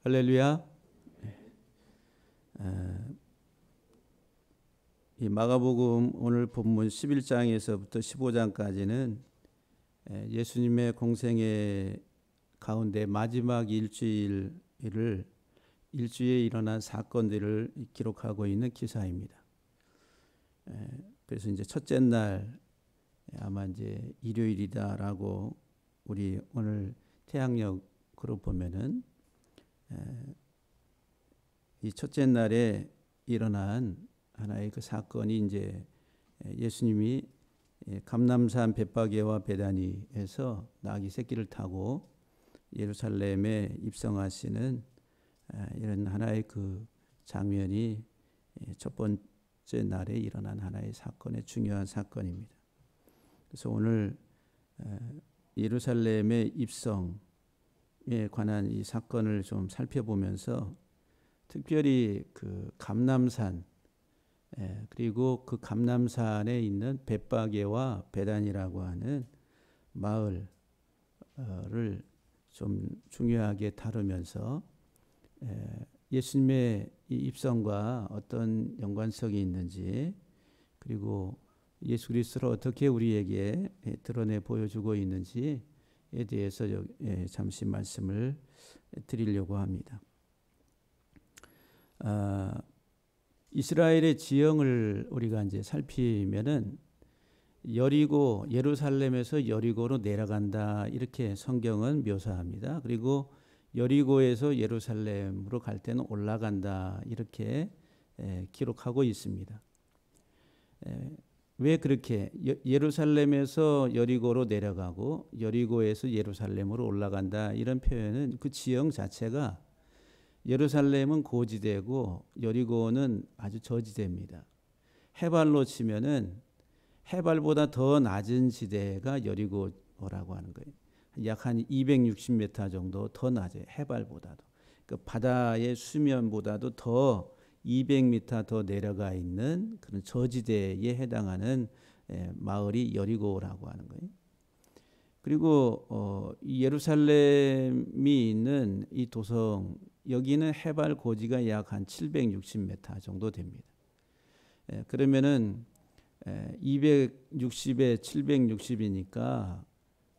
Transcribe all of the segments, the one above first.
할렐루야. 이 마가복음 오늘 본문 11장에서부터 15장까지는 예수님의 공생의 가운데 마지막 일주일에 일어난 사건들을 기록하고 있는 기사입니다. 그래서 이제 첫째 날 아마 이제 일요일이다라고 우리 오늘 태양력으로 보면은 이 첫째 날에 일어난 하나의 그 사건이 이제 예수님이 감람산 벳바게와 베다니에서 나귀 새끼를 타고 예루살렘에 입성하시는 이런 하나의 그 장면이 첫 번째 날에 일어난 하나의 사건의 중요한 사건입니다. 그래서 오늘 예루살렘의 입성에 관한 이 사건을 좀 살펴보면서 특별히 그 감람산 그리고 그 감람산에 있는 벳바게와 베단이라고 하는 마을을 좀 중요하게 다루면서 예수님의 이 입성과 어떤 연관성이 있는지, 그리고 예수 그리스도를 어떻게 우리에게 드러내 보여주고 있는지에 대해서 잠시 말씀을 드리려고 합니다. 이스라엘의 지형을 우리가 이제 살피면은 여리고, 예루살렘에서 여리고로 내려간다 이렇게 성경은 묘사합니다. 그리고 여리고에서 예루살렘으로 갈 때는 올라간다 이렇게 기록하고 있습니다. 왜 그렇게 예루살렘에서 여리고로 내려가고 여리고에서 예루살렘으로 올라간다 이런 표현은 그 지형 자체가 예루살렘은 고지대고 여리고는 아주 저지대입니다. 해발로 치면은 해발보다 더 낮은 지대가 여리고라고 하는 거예요. 약 한 260m 정도 더 낮아요. 해발보다도. 그 바다의 수면보다도 더 200m 더 내려가 있는 그런 저지대에 해당하는 마을이 여리고라고 하는 거예요. 그리고 예루살렘이 있는 이 도성, 여기는 해발 고지가 약 한 760m 정도 됩니다. 그러면은 260에 760이니까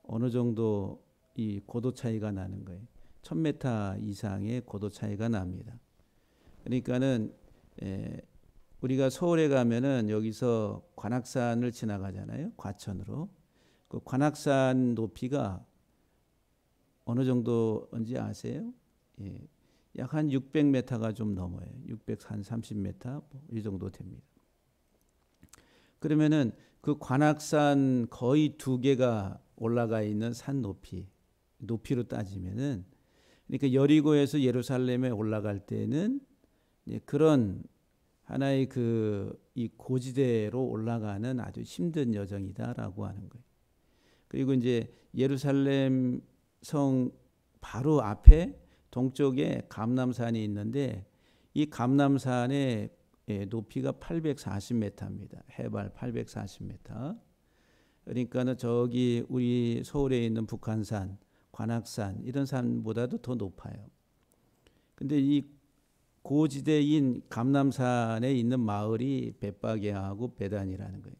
어느 정도 이 고도 차이가 나는 거예요. 1000m 이상의 고도 차이가 납니다. 그러니까는 우리가 서울에 가면은 여기서 관악산을 지나가잖아요. 과천으로. 그 관악산 높이가 어느 정도인지 아세요? 약 한 600m가 좀 넘어요. 630m 이 정도 됩니다. 그러면은 그 관악산 거의 두 개가 올라가 있는 산 높이로 따지면은, 그러니까 여리고에서 예루살렘에 올라갈 때는 그런 하나의 이 고지대로 올라가는 아주 힘든 여정이다라고 하는 거예요. 그리고 이제 예루살렘 성 바로 앞에 동쪽에 감람산이 있는데 이 감람산의 높이가 840m입니다. 해발 840m. 그러니까는 저기 우리 서울에 있는 북한산, 관악산 이런 산보다도 더 높아요. 근데 이 고지대인 감람산에 있는 마을이 벳바게하고 베단이라는 거예요.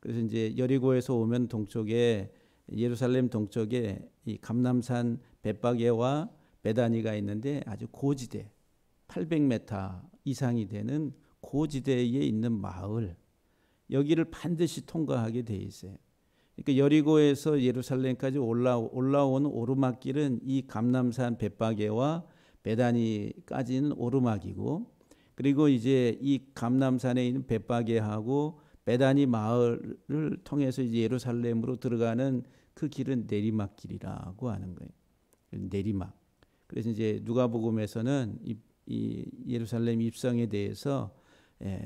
그래서 이제 여리고에서 오면 동쪽에, 예루살렘 동쪽에 이 감람산 벳바게와 베다니가 있는데 아주 고지대 800m 이상이 되는 고지대에 있는 마을, 여기를 반드시 통과하게 돼 있어요. 그러니까 여리고에서 예루살렘까지 올라오는 오르막길은 이 감람산 벳바게와 베다니까지는 오르막이고, 그리고 이제 이 감람산에 있는 벳바게하고 베다니 마을을 통해서 이제 예루살렘으로 들어가는 그 길은 내리막길이라고 하는 거예요. 내리막. 그래서 이제 누가복음에서는 이 예루살렘 입성에 대해서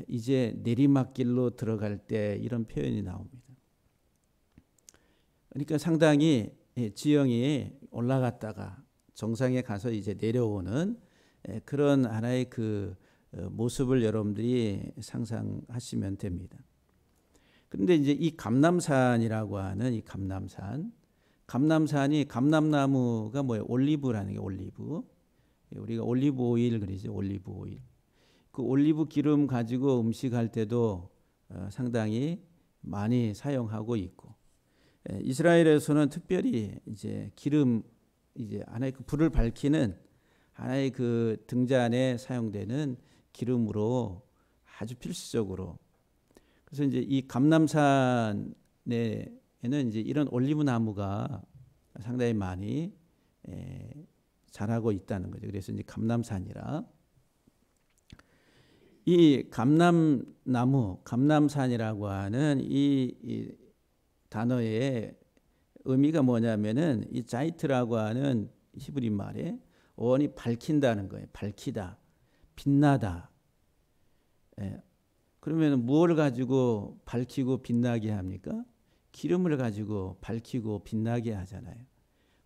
이제 내리막길로 들어갈 때 이런 표현이 나옵니다. 그러니까 상당히 지형이 올라갔다가 정상에 가서 이제 내려오는 그런 하나의 그 모습을 여러분들이 상상하시면 됩니다. 그런데 이제 이 감람산이라고 하는 이 감람산이 감람나무가 뭐예요? 올리브라는 게 올리브. 우리가 올리브 오일 그러죠. 올리브 오일. 그 올리브 기름 가지고 음식할 때도 상당히 많이 사용하고 있고, 이스라엘에서는 특별히 이제 기름, 이제 하나의 그 불을 밝히는 하나의 그 등잔에 사용되는 기름으로 아주 필수적으로. 그래서 이제 이 감람산에는 이제 이런 올리브 나무가 상당히 많이 자라고 있다는 거죠. 그래서 이제 감람산이라. 이 감람나무, 감람산이라고 하는 이 단어의 의미가 뭐냐면은 이 자이트라고 하는 히브리 말에 원이 밝힌다는 거예요. 밝히다, 빛나다. 그러면 무엇을 가지고 밝히고 빛나게 합니까? 기름을 가지고 밝히고 빛나게 하잖아요.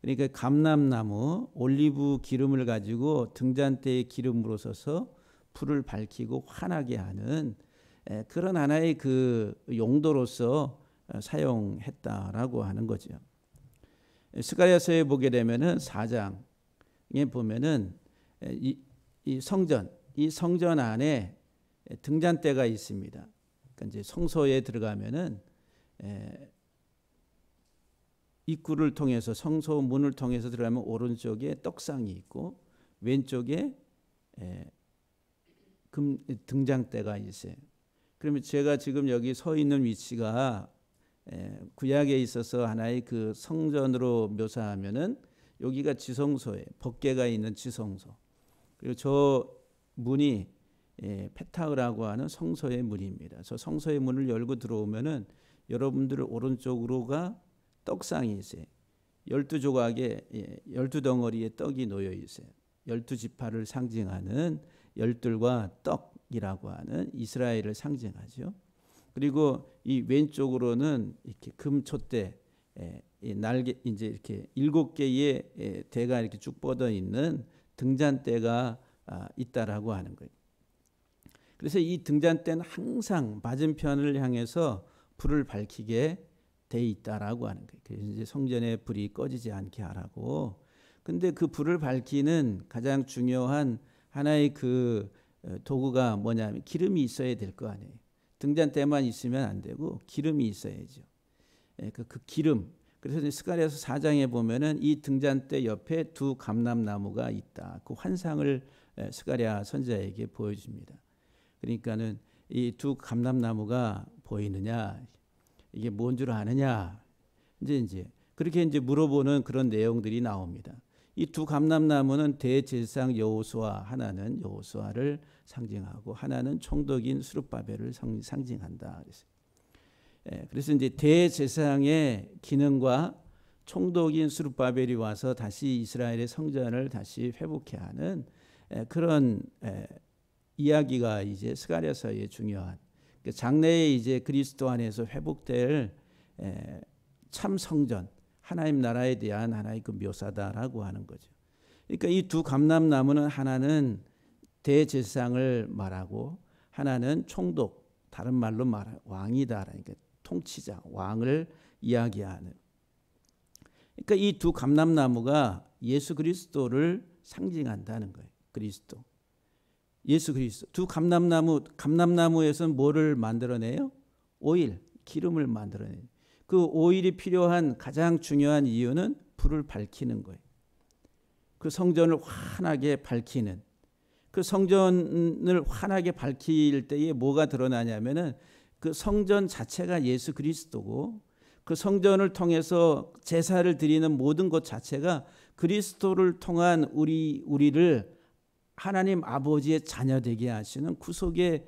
그러니까 감람나무, 올리브 기름을 가지고 등잔대에 기름으로 써서 불을 밝히고 환하게 하는 그런 하나의 그 용도로서 사용했다라고 하는 거죠. 스가랴서에 보게 되면은 4장에 보면은 이 성전 안에 등잔대가 있습니다. 그러니까 이제 성소에 들어가면은 입구를 통해서, 성소 문을 통해서 들어가면 오른쪽에 떡상이 있고 왼쪽에 등잔대가 있어요. 그러면 제가 지금 여기 서 있는 위치가 구약에 있어서 하나의 그 성전으로 묘사하면은 여기가 지성소예요. 법궤가 있는 지성소. 그리고 저 문이 페타흐라고 하는 성소의 문입니다. 저 성소의 문을 열고 들어오면은 여러분들 오른쪽으로가 떡상이 있어요. 12조각에 12덩어리의 떡이 놓여 있어요. 12지파를 상징하는 열둘과 떡이라고 하는 이스라엘을 상징하죠. 그리고 이 왼쪽으로는 이렇게 금촛대, 날개, 이제 이렇게 7개의 대가 이렇게 쭉 뻗어 있는 등잔대가 있다라고 하는 거예요. 그래서 이 등잔대는 항상 맞은편을 향해서 불을 밝히게 돼 있다라고 하는 거예요. 그래서 이제 성전에 불이 꺼지지 않게 하라고. 근데 그 불을 밝히는 가장 중요한 하나의 그 도구가 뭐냐면 기름이 있어야 될 거 아니에요. 등잔대만 있으면 안 되고 기름이 있어야죠. 그 기름. 그래서 스가랴서 4장에 보면은 이 등잔대 옆에 두 감람나무가 있다. 그 환상을 스가랴 선지자에게 보여줍니다. 그러니까는 이 두 감람나무가 보이느냐, 이게 뭔 줄 아느냐, 이제 그렇게 이제 물어보는 그런 내용들이 나옵니다. 이 두 감람나무는 대제사장 여호수아, 하나는 여호수아를 상징하고 하나는 총독인 스룹바벨을 상징한다. 그래서 이제 대제사장의 기능과 총독인 스룹바벨이 와서 다시 이스라엘의 성전을 다시 회복해 하는 그런 이야기가 이제 스가랴서의 중요한 장래에 이제 그리스도 안에서 회복될 참 성전, 하나님 나라에 대한 하나의 그 묘사다라고 하는 거죠. 그러니까 이 두 감람나무는 하나는 대제사장을 말하고 하나는 총독, 다른 말로 말하 왕이다. 그러니까 통치자, 왕을 이야기하는. 그러니까 이 두 감람나무가 예수 그리스도를 상징한다는 거예요. 그리스도. 예수 그리스도. 두 감람나무에서는 뭐를 만들어내요? 오일, 기름을 만들어내요. 그 오일이 필요한 가장 중요한 이유는 불을 밝히는 거예요. 그 성전을 환하게 밝히는. 그 성전을 환하게 밝힐 때에 뭐가 드러나냐면은 그 성전 자체가 예수 그리스도고 그 성전을 통해서 제사를 드리는 모든 것 자체가 그리스도를 통한 우리를 하나님 아버지의 자녀 되게 하시는 구속의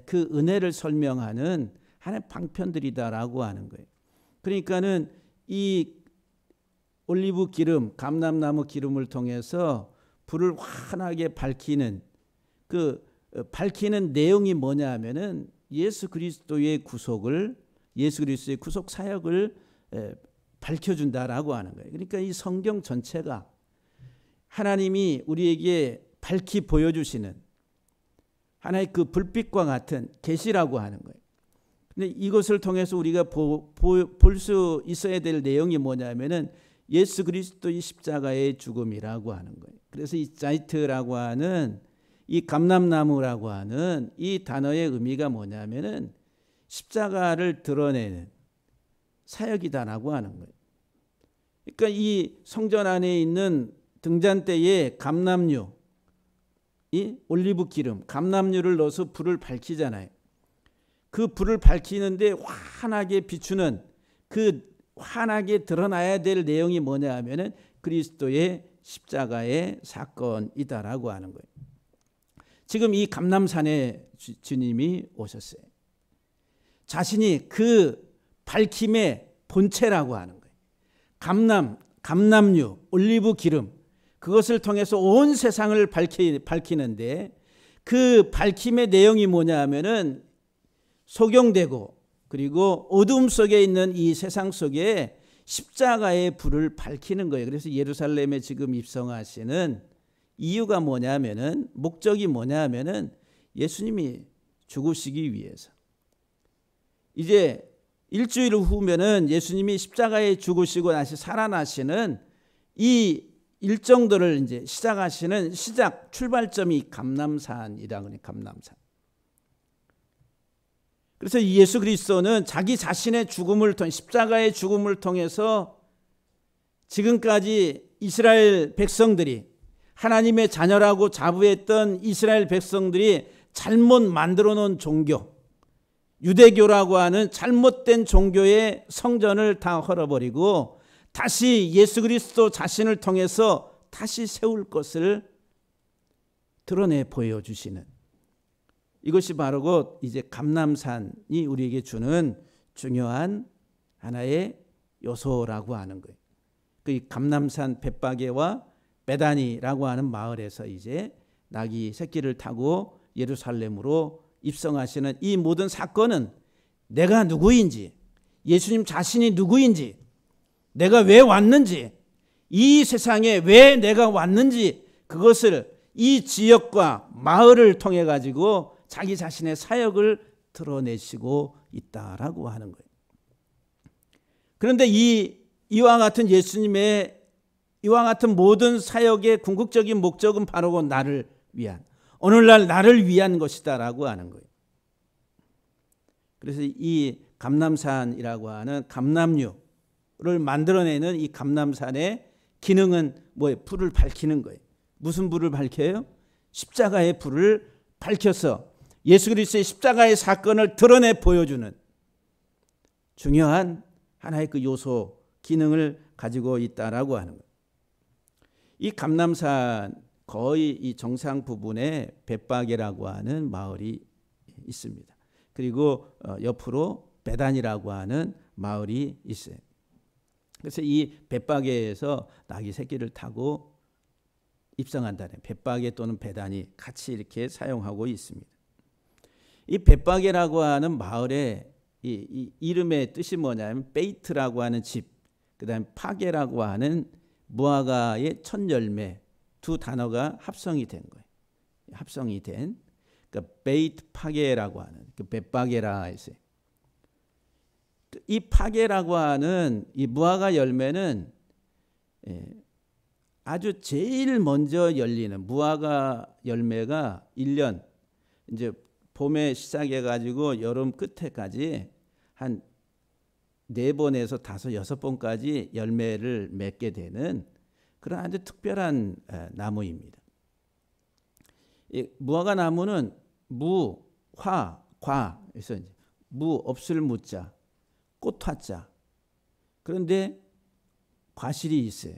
그 은혜를 설명하는 하나의 방편들이다라고 하는 거예요. 그러니까는 이 올리브 기름, 감람나무 기름을 통해서 불을 환하게 밝히는 그 밝히는 내용이 뭐냐 하면은 예수 그리스도의 구속을, 예수 그리스도의 구속 사역을 밝혀준다라고 하는 거예요. 그러니까 이 성경 전체가 하나님이 우리에게 밝히 보여주시는 하나의 그 불빛과 같은 계시라고 하는 거예요. 근데 이것을 통해서 우리가 볼 수 있어야 될 내용이 뭐냐면은 예수 그리스도의 십자가의 죽음이라고 하는 거예요. 그래서 이 자이트라고 하는 이 감람나무라고 하는 이 단어의 의미가 뭐냐면은 십자가를 드러내는 사역이다라고 하는 거예요. 그러니까 이 성전 안에 있는 등잔대에 감람류, 이 올리브 기름, 감람류를 넣어서 불을 밝히잖아요. 그 불을 밝히는데 환하게 비추는 그 환하게 드러나야 될 내용이 뭐냐 하면은 그리스도의 십자가의 사건이다라고 하는 거예요. 지금 이 감람산에 주님이 오셨어요. 자신이 그 밝힘의 본체라고 하는 거예요. 감람류, 올리브 기름, 그것을 통해서 온 세상을 밝히는데 그 밝힘의 내용이 뭐냐 하면은 소경되고 그리고 어둠 속에 있는 이 세상 속에 십자가의 불을 밝히는 거예요. 그래서 예루살렘에 지금 입성하시는 이유가 뭐냐면은 목적이 뭐냐면은 예수님이 죽으시기 위해서. 이제 일주일 후면은 예수님이 십자가에 죽으시고 다시 살아나시는 이 일정들을 이제 시작하시는 출발점이 감람산이라고 하는 감람산. 그래서 예수 그리스도는 자기 자신의 죽음을 통해 십자가의 죽음을 통해서 지금까지 이스라엘 백성들이 하나님의 자녀라고 자부했던 이스라엘 백성들이 잘못 만들어 놓은 종교, 유대교라고 하는 잘못된 종교의 성전을 다 헐어버리고 다시 예수 그리스도 자신을 통해서 다시 세울 것을 드러내 보여주시는, 이것이 바로 이제 감람산이 우리에게 주는 중요한 하나의 요소라고 하는 거예요. 그 감람산 벳바게와 베다니라고 하는 마을에서 이제 낙이 새끼를 타고 예루살렘으로 입성하시는 이 모든 사건은 내가 누구인지, 예수님 자신이 누구인지, 내가 왜 왔는지, 이 세상에 왜 내가 왔는지, 그것을 이 지역과 마을을 통해 가지고 자기 자신의 사역을 드러내시고 있다라고 하는 거예요. 그런데 이와 같은 예수님의 이와 같은 모든 사역의 궁극적인 목적은 바로 나를 위한, 오늘날 나를 위한 것이다라고 하는 거예요. 그래서 이 감람산이라고 하는 감람류를 만들어내는 이 감람산의 기능은 뭐예요? 불을 밝히는 거예요. 무슨 불을 밝혀요? 십자가의 불을 밝혀서 예수 그리스도의 십자가의 사건을 드러내 보여주는 중요한 하나의 그 요소, 기능을 가지고 있다라고 하는 거예요. 이 감람산 거의 이 정상 부분에 벳바게라고 하는 마을이 있습니다. 그리고 옆으로 베단이라고 하는 마을이 있어요. 그래서 이 벳바게에서 낙이 새끼를 타고 입성한다는, 벳바게 또는 베단이 같이 이렇게 사용하고 있습니다. 이 벳바게라고 하는 마을의 이 이름의 뜻이 뭐냐면 베이트라고 하는 집, 그다음에 파게라고 하는 무화과의 첫 열매, 두 단어가 합성이 된 거예요. 합성이 된, 그러니까 베이트 파게라고 하는 그 벳바게라 했어요. 이 파게라고 하는 이 무화과 열매는 아주 제일 먼저 열리는, 무화과 열매가 1년 이제 봄에 시작해 가지고 여름 끝에까지 한 4번에서 5, 6번까지 열매를 맺게 되는 그런 아주 특별한 나무입니다. 이 무화과 나무는 무, 화, 과, 그래서 무 없을 무자, 꽃화자. 그런데 과실이 있어요.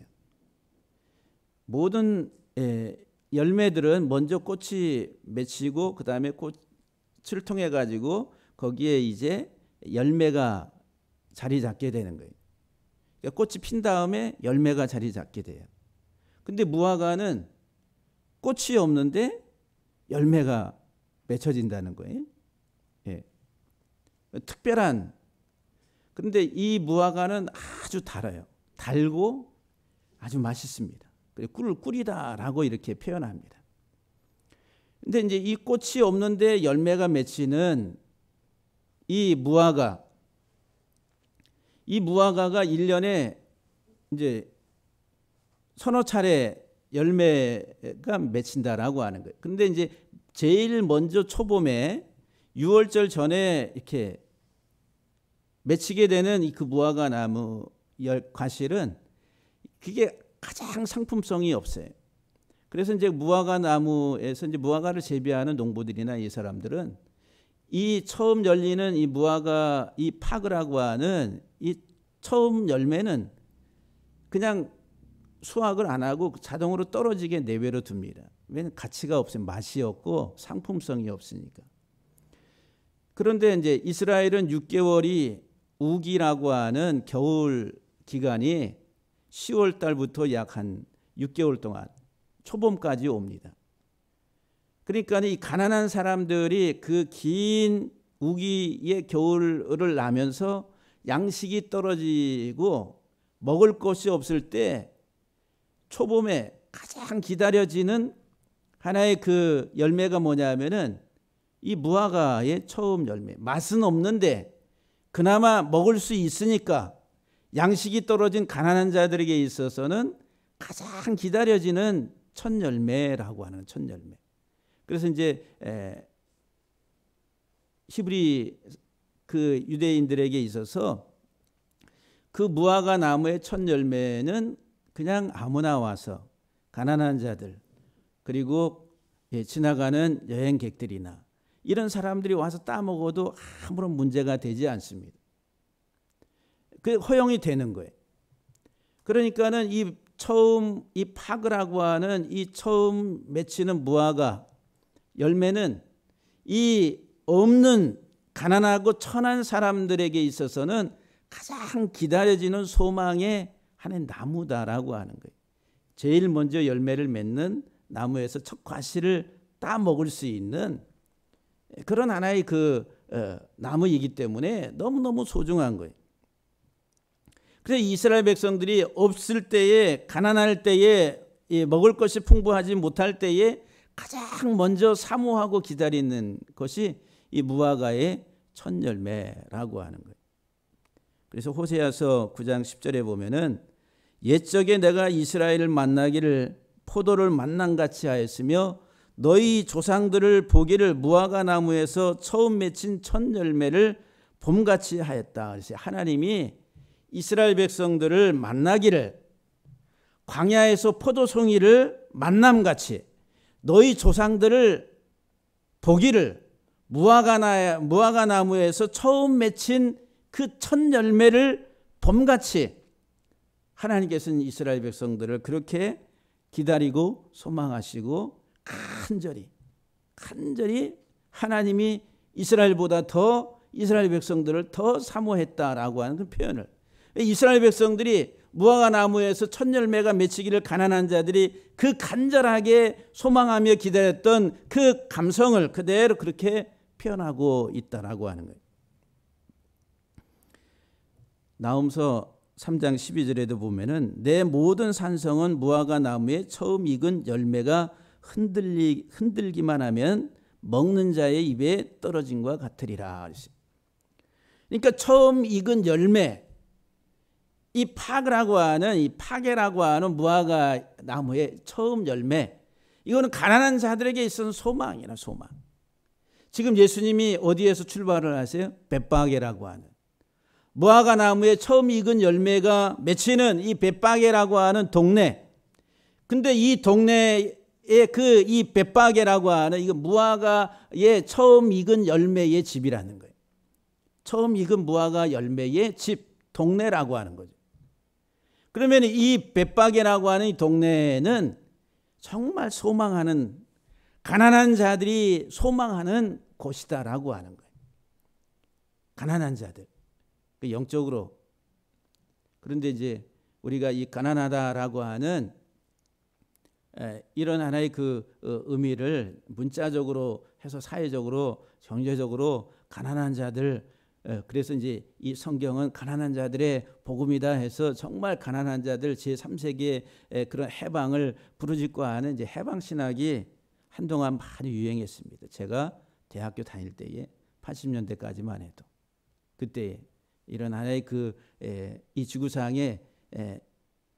모든 열매들은 먼저 꽃이 맺히고 그 다음에 꽃을 통해 가지고 거기에 이제 열매가 자리 잡게 되는 거예요. 그러니까 꽃이 핀 다음에 열매가 자리 잡게 돼요. 근데 무화과는 꽃이 없는데 열매가 맺혀진다는 거예요. 예. 특별한. 그런데 이 무화과는 아주 달아요. 달고 아주 맛있습니다. 꿀을 꿀이다라고 이렇게 표현합니다. 근데 이제 이 꽃이 없는데 열매가 맺히는 이 무화과가 1년에 이제 서너 차례 열매가 맺힌다라고 하는 거예요. 그런데 이제 제일 먼저 초봄에 6월절 전에 이렇게 맺히게 되는 그 무화과 나무 과실은 그게 가장 상품성이 없어요. 그래서 이제 무화과 나무에서 이제 무화과를 재배하는 농부들이나 이 사람들은 이 처음 열리는 이 무화과 이 파그라고 하는 이 처음 열매는 그냥 수확을 안 하고 자동으로 떨어지게 내버려 둡니다. 왜냐하면 가치가 없어요. 맛이 없고 상품성이 없으니까. 그런데 이제 이스라엘은 6개월이 우기라고 하는 겨울 기간이 10월 달부터 약 한 6개월 동안 초봄까지 옵니다. 그러니까 이 가난한 사람들이 그 긴 우기의 겨울을 나면서 양식이 떨어지고 먹을 것이 없을 때 초봄에 가장 기다려지는 하나의 그 열매가 뭐냐면은 이 무화과의 처음 열매. 맛은 없는데 그나마 먹을 수 있으니까 양식이 떨어진 가난한 자들에게 있어서는 가장 기다려지는 첫 열매라고 하는 첫 열매. 그래서 이제 히브리 그 유대인들에게 있어서 그 무화과 나무의 첫 열매는 그냥 아무나 와서 가난한 자들 그리고 지나가는 여행객들이나 이런 사람들이 와서 따먹어도 아무런 문제가 되지 않습니다. 그 허용이 되는 거예요. 그러니까는 이 처음 이 파그라고 하는 이 처음 맺히는 무화과 열매는 이 없는 가난하고 천한 사람들에게 있어서는 가장 기다려지는 소망의 하나의 나무다라고 하는 거예요. 제일 먼저 열매를 맺는 나무에서 첫 과실을 따 먹을 수 있는 그런 하나의 그 나무이기 때문에 너무너무 소중한 거예요. 그래서 이스라엘 백성들이 없을 때에 가난할 때에 먹을 것이 풍부하지 못할 때에 가장 먼저 사모하고 기다리는 것이 이 무화과의 첫 열매라고 하는 거예요. 그래서 호세아서 9장 10절에 보면은 옛적에 내가 이스라엘을 만나기를 포도를 만남같이 하였으며 너희 조상들을 보기를 무화과 나무에서 처음 맺힌 첫 열매를 봄같이 하였다. 그래서 하나님이 이스라엘 백성들을 만나기를 광야에서 포도송이를 만남같이 너희 조상들을 보기를 무화과 나무에서 처음 맺힌 그 첫 열매를 봄같이 하나님께서는 이스라엘 백성들을 그렇게 기다리고 소망하시고 간절히 하나님이 이스라엘보다 더 이스라엘 백성들을 더 사모했다라고 하는 그 표현을 이스라엘 백성들이 무화과 나무에서 첫 열매가 맺히기를 가난한 자들이 그 간절하게 소망하며 기다렸던 그 감성을 그대로 그렇게 표현하고 있다라고 하는 거예요. 나훔서 3장 12절에도 보면은 내 모든 산성은 무화과 나무에 처음 익은 열매가 흔들기만 하면 먹는 자의 입에 떨어진 것 같으리라. 그러니까 처음 익은 열매, 이 파게라고 하는 무화과 나무의 처음 열매, 이거는 가난한 자들에게 있어서는 소망이나 소망. 지금 예수님이 어디에서 출발을 하세요? 벳바게라고 하는 무화과 나무에 처음 익은 열매가 맺히는 이 벳바게라고 하는 동네. 근데 이 동네에 이 벳바게라고 하는 이거 무화과의 처음 익은 열매의 집이라는 거예요. 처음 익은 무화과 열매의 집, 동네라고 하는 거죠. 그러면 이 벳바게라고 하는 이 동네는 정말 소망하는 가난한 자들이 소망하는 곳이다라고 하는 거예요. 가난한 자들. 영적으로. 그런데 이제 우리가 이 가난하다라고 하는 이런 하나의 그 의미를 문자적으로 해서 사회적으로 경제적으로 가난한 자들, 그래서 이제 이 성경은 가난한 자들의 복음이다 해서 정말 가난한 자들 제3세기의 그런 해방을 부르짖고 하는 이제 해방 신학이 한동안 많이 유행했습니다. 제가 대학교 다닐 때에 80년대까지만 해도 그때 이런 하나의 이 지구상에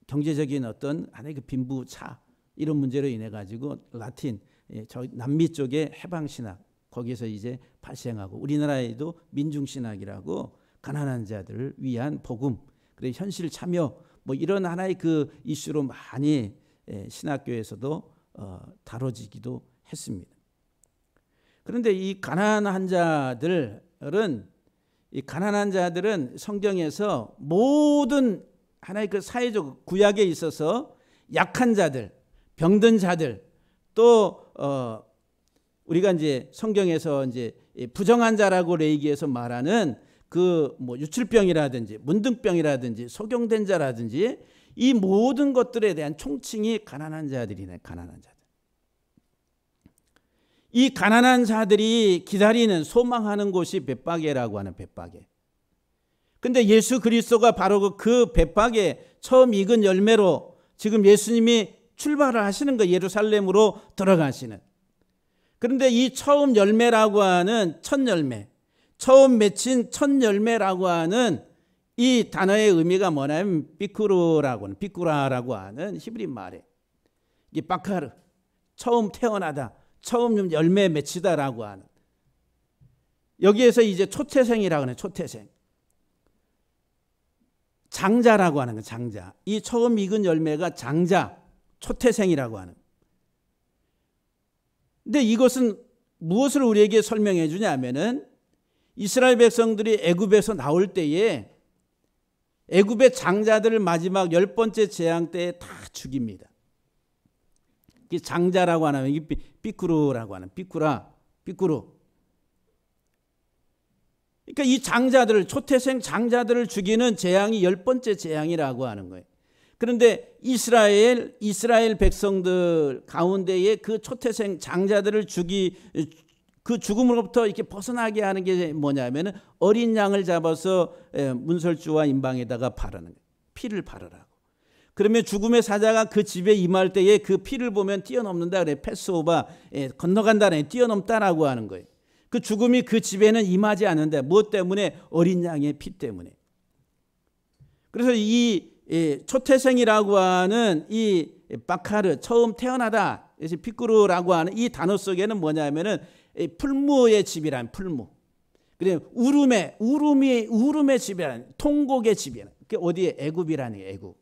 경제적인 어떤 하나의 그 빈부차 이런 문제로 인해 가지고 라틴 저 남미 쪽의 해방 신학 거기서 이제 발생하고 우리나라에도 민중 신학이라고 가난한 자들을 위한 복음 그래 현실 참여 뭐 이런 하나의 그 이슈로 많이 신학교에서도 다뤄지기도 했습니다. 그런데 이 가난한 자들은 성경에서 모든 하나의 그 사회적 구약에 있어서 약한 자들, 병든 자들, 또 우리가 이제 성경에서 이제 부정한 자라고 레이기에서 말하는 그 뭐 유출병이라든지 문둥병이라든지 소경된 자라든지 이 모든 것들에 대한 총칭이 가난한 자들이네. 가난한 자들. 이 가난한 자들이 기다리는 소망하는 곳이 벳바게라고 하는 벳바게. 근데 예수 그리스도가 바로 그 벳바게 처음 익은 열매로 지금 예수님이 출발을 하시는 거 예루살렘으로 들어가시는. 그런데 이 처음 열매라고 하는 첫 열매, 처음 맺힌 첫 열매라고 하는 이 단어의 의미가 뭐냐면 비쿠라라고 하는 히브리 말에 이 바카르, 처음 태어나다, 처음 열매 맺히다라고 하는 여기에서 이제 초태생이라고 하는 초태생. 장자라고 하는 거 장자. 이 처음 익은 열매가 장자, 초태생이라고 하는. 근데 이것은 무엇을 우리에게 설명해 주냐면은 이스라엘 백성들이 애굽에서 나올 때에 애굽의 장자들을 마지막 10번째 재앙 때에 다 죽입니다. 이 장자라고 하는 이게 비쿠르라고 하는 비쿠루. 그러니까 이 장자들을 초태생 장자들을 죽이는 재앙이 10번째 재앙이라고 하는 거예요. 그런데 이스라엘 백성들 가운데에 그 초태생 장자들을 그 죽음으로부터 이렇게 벗어나게 하는 게 뭐냐면은 어린 양을 잡아서 문설주와 임방에다가 바르는 거예요. 피를 바르라고. 그러면 죽음의 사자가 그 집에 임할 때에 그 피를 보면 뛰어넘는다 그래. 패스오버 건너간다네. 뛰어넘다라고 하는 거예요. 그 죽음이 그 집에는 임하지 않는데 무엇 때문에? 어린 양의 피 때문에. 그래서 이 초태생이라고 하는 이 바카르 처음 태어나다 그래서 피꾸르라고 하는 이 단어 속에는 뭐냐면은 풀무의 집이란 풀무. 그래 우름의 집이란 통곡의 집이란. 그게 어디에? 애굽이라는 애굽.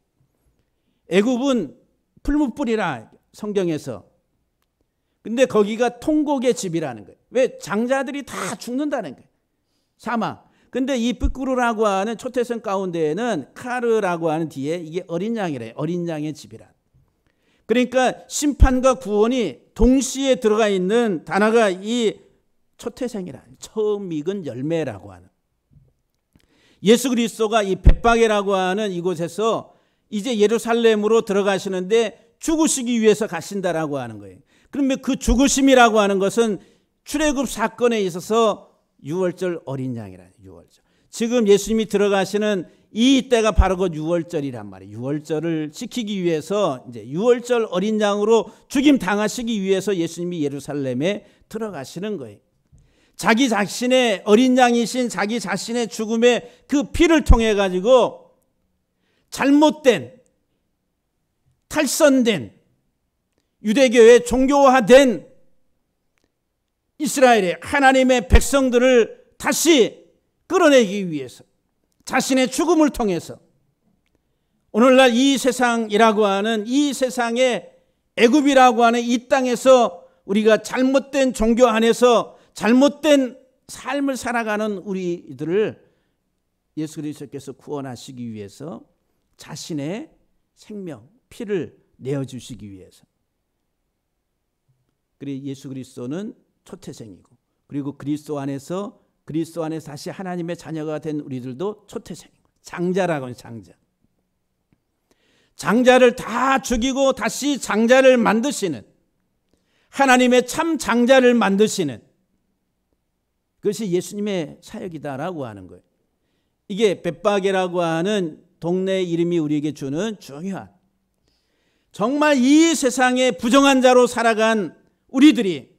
애굽은 풀무불이라 성경에서. 근데 거기가 통곡의 집이라는 거예요. 왜? 장자들이 다 죽는다는 거예요. 사망. 근데 이 삐꾸르라고 하는 초태생 가운데에는 카르라고 하는 뒤에 이게 어린 양이래요. 어린 양의 집이라. 그러니까 심판과 구원이 동시에 들어가 있는 단어가 이 초태생이라. 처음 익은 열매라고 하는. 예수 그리스도가 이 벳바게라고 하는 이곳에서 이제 예루살렘으로 들어가시는데 죽으시기 위해서 가신다라고 하는 거예요. 그러면 그 죽으심이라고 하는 것은 출애굽 사건에 있어서 유월절 어린 양이라. 유월절. 지금 예수님이 들어가시는 이 때가 바로 그 유월절이란 말이에요. 유월절을 지키기 위해서 이제 유월절 어린 양으로 죽임 당하시기 위해서 예수님이 예루살렘에 들어가시는 거예요. 자기 자신의 어린 양이신 자기 자신의 죽음의 그 피를 통해 가지고 잘못된 탈선된 유대교의 종교화된 이스라엘의 하나님의 백성들을 다시 끌어내기 위해서 자신의 죽음을 통해서 오늘날 이 세상이라고 하는 이 세상의 애굽이라고 하는 이 땅에서 우리가 잘못된 종교 안에서 잘못된 삶을 살아가는 우리들을 예수 그리스도께서 구원하시기 위해서 자신의 생명, 피를 내어주시기 위해서. 그리고 예수 그리스도는 초태생이고 그리고 그리스도 안에서 다시 하나님의 자녀가 된 우리들도 초태생이고 장자라고 하는 장자. 장자를 다 죽이고 다시 장자를 만드시는 하나님의 참 장자를 만드시는 그것이 예수님의 사역이다라고 하는 거예요. 이게 벳바게라고 하는 동네 이름이 우리에게 주는 중요한 정말 이 세상에 부정한 자로 살아간 우리들이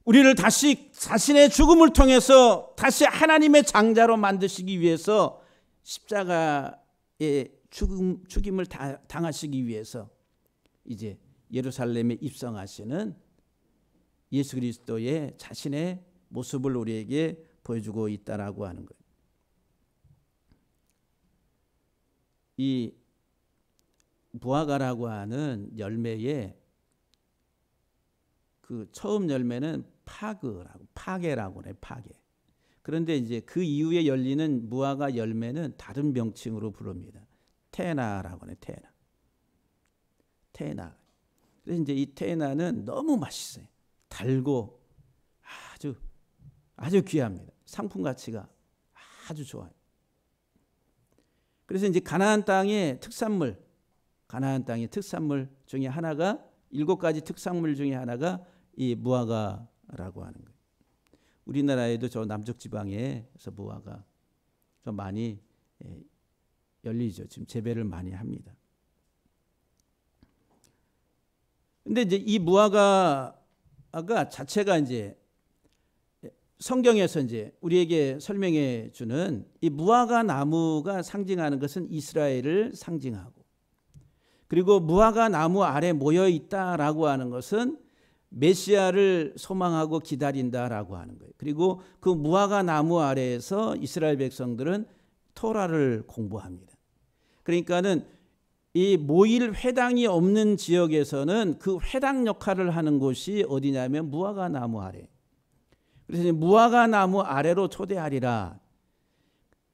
우리를 다시 자신의 죽음을 통해서 다시 하나님의 장자로 만드시기 위해서 십자가에 죽임을 당하시기 위해서 이제 예루살렘에 입성하시는 예수 그리스도의 자신의 모습을 우리에게 보여주고 있다라고 하는 거예요. 이 무화과라고 하는 열매의 그 처음 열매는 파게라고 그래, 파게. 그런데 이제 그 이후에 열리는 무화과 열매는 다른 명칭으로 부릅니다. 테나라고 하네, 테나. 그래서 이제 이 테나는 너무 맛있어요. 달고 아주 귀합니다. 상품 가치가 아주 좋아요. 그래서 이제 가나안 땅의 특산물 중에 하나가 7가지 특산물 중에 하나가 이 무화과라고 하는 거예요. 우리나라에도 저 남쪽 지방에서 무화과가 많이 열리죠. 지금 재배를 많이 합니다. 근데 이제 이 무화과가 자체가 이제 성경에서 이제 우리에게 설명해 주는 이 무화과 나무가 상징하는 것은 이스라엘을 상징하고, 그리고 무화과 나무 아래 모여 있다라고 하는 것은 메시아를 소망하고 기다린다라고 하는 거예요. 그리고 그 무화과 나무 아래에서 이스라엘 백성들은 토라를 공부합니다. 그러니까는 이 모일 회당이 없는 지역에서는 그 회당 역할을 하는 곳이 어디냐면 무화과 나무 아래. 그래서 무화과 나무 아래로 초대하리라.